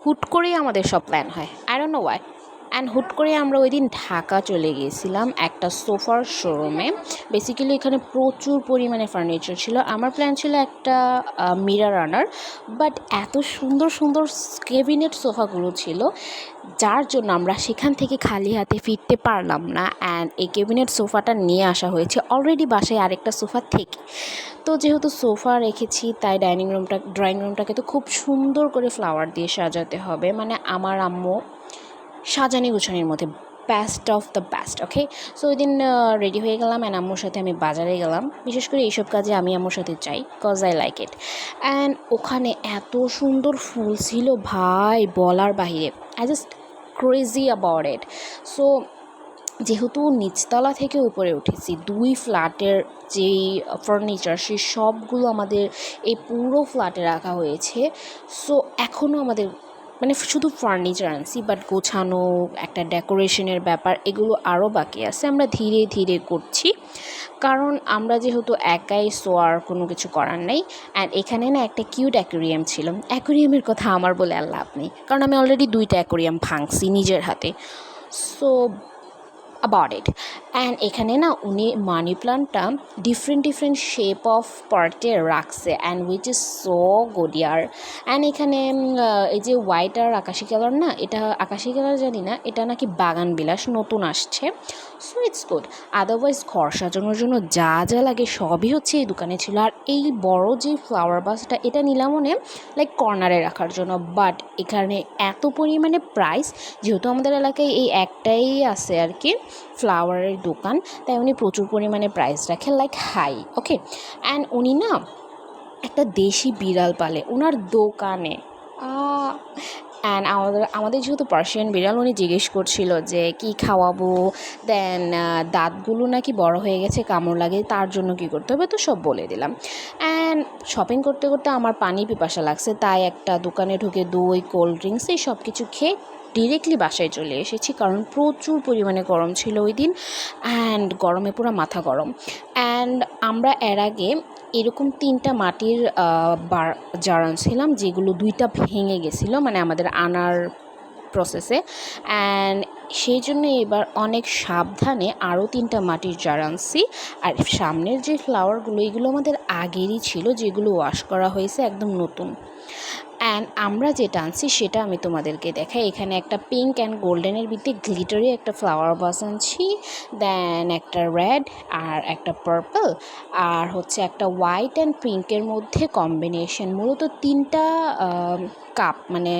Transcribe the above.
হুট করেই আমাদের সব প্ল্যান হয়, I don't know Y. And হুট করে আমরা ওই দিন ঢাকা চলে গিয়েছিলাম একটা সোফার শোরুমে। বেসিক্যালি এখানে প্রচুর পরিমাণে ফার্নিচার ছিল। আমার প্ল্যান ছিল একটা মিরর আনার, বাট এত সুন্দর সুন্দর ক্যাবিনেট সোফাগুলো ছিল যার জন্য আমরা সেখান থেকে খালি হাতে ফিরতে পারলাম না। অ্যান্ড এই ক্যাবিনেট সোফাটা নিয়ে আসা হয়েছে অলরেডি বাসায় আরেকটা সোফা থেকে। তো যেহেতু সোফা রেখেছি তাই ড্রয়িং রুমটাকে তো খুব সুন্দর করে ফ্লাওয়ার দিয়ে সাজাতে হবে। মানে আমার আম্মু সাজানি গুছানির মধ্যে best of the best. Okay, so ওই দিন রেডি হয়ে গেলাম অ্যান্ড আম্মুর সাথে আমি বাজারে গেলাম। বিশেষ করে এইসব কাজে আমি আম্মুর সাথে যাই, cause I like it. And ওখানে এত সুন্দর ফুল ছিল ভাই, বলার বাহিরে। I just crazy about it. So যেহেতু নিচতলা থেকে উপরে উঠেছি, 2 ফ্ল্যাটের যেই ফার্নিচার সেই সবগুলো আমাদের এই পুরো ফ্ল্যাটে রাখা হয়েছে। সো এখনও আমাদের মানে শুধু ফার্নিচার আনছি, বাট গোছানো একটা ডেকোরেশনের ব্যাপার এগুলো আরও বাকি আছে। আমরা ধীরে ধীরে করছি, কারণ আমরা যেহেতু একাই, সো আর কোনো কিছু করার নেই। অ্যান্ড এখানে না একটা কিউট অ্যাকোরিয়াম ছিল। অ্যাকোরিয়ামের কথা আমার বলে আর লাভ নেই, কারণ আমি অলরেডি 2টা অ্যাকোরিয়াম ভাঙছি নিজের হাতে। So about it. অ্যান্ড এখানে না উনি মানি প্লান্টটা ডিফারেন্ট শেপ অফ পার্টে রাখছে, and which is so good year. And এখানে এই যে হোয়াইট আর আকাশি কালার না, এটা আকাশি কালার জানি না, এটা নাকি বাগান বিলাস নতুন আসছে। So it's good. আদারওয়াইজ ঘর সাজানোর জন্য যা যা লাগে সবই হচ্ছে এই দোকানে ছিল। আর এই বড় যে ফ্লাওয়ার বাসটা, এটা নিলাম মনে লাইক কর্নারে রাখার জন্য। বাট এখানে এত পরিমাণে প্রাইস, যেহেতু আমাদের এলাকায় এই একটাই আছে আর কি ফ্লাওয়ারের দোকান, তাই উনি প্রচুর পরিমাণে প্রাইস রাখে লাইক হাই। ওকে, অ্যান্ড উনি না একটা দেশি বিড়াল পালে ওনার দোকানে। অ্যান্ড আমাদের যেহেতু পার্সিয়ান বিড়াল, উনি জিজ্ঞেস করছিল যে কি খাওয়াবো, দেন দাঁতগুলো নাকি বড় হয়ে গেছে, কামড় লাগে, তার জন্য কি করতে হবে, তো সব বলে দিলাম। অ্যান্ড শপিং করতে করতে আমার পানি পিপাসা লাগছে, তাই একটা দোকানে ঢুকে দই, কোল্ড ড্রিঙ্কস এই সব কিছু খেয়ে ডিরেক্টলি বাসায় চলে এসেছি, কারণ প্রচুর পরিমাণে গরম ছিল ওই দিন। অ্যান্ড গরমে পুরো মাথা গরম। অ্যান্ড আমরা এর আগে এরকম 3টা মাটির জার আনছিলাম, যেগুলো 2টা ভেঙে গেছিলো মানে আমাদের আনার প্রসেসে। অ্যান্ড সেই জন্য এবার অনেক সাবধানে আরও 3টা মাটির জার আনছি। আর সামনের যে ফ্লাওয়ারগুলো, এগুলো আমাদের আগেরই ছিল, যেগুলো ওয়াশ করা হয়েছে একদম নতুন। অ্যান্ড আমরা যেটা আনছি সেটা আমি তোমাদেরকে দেখাই। এখানে একটা পিঙ্ক অ্যান্ড গোল্ডেনের ভিতরে গ্লিটারি একটা ফ্লাওয়ার ভাস আনছি, দেন একটা রেড আর একটা পার্পল, আর হচ্ছে একটা হোয়াইট অ্যান্ড পিঙ্কের মধ্যে কম্বিনেশন। মূলত 3টা কাপ মানে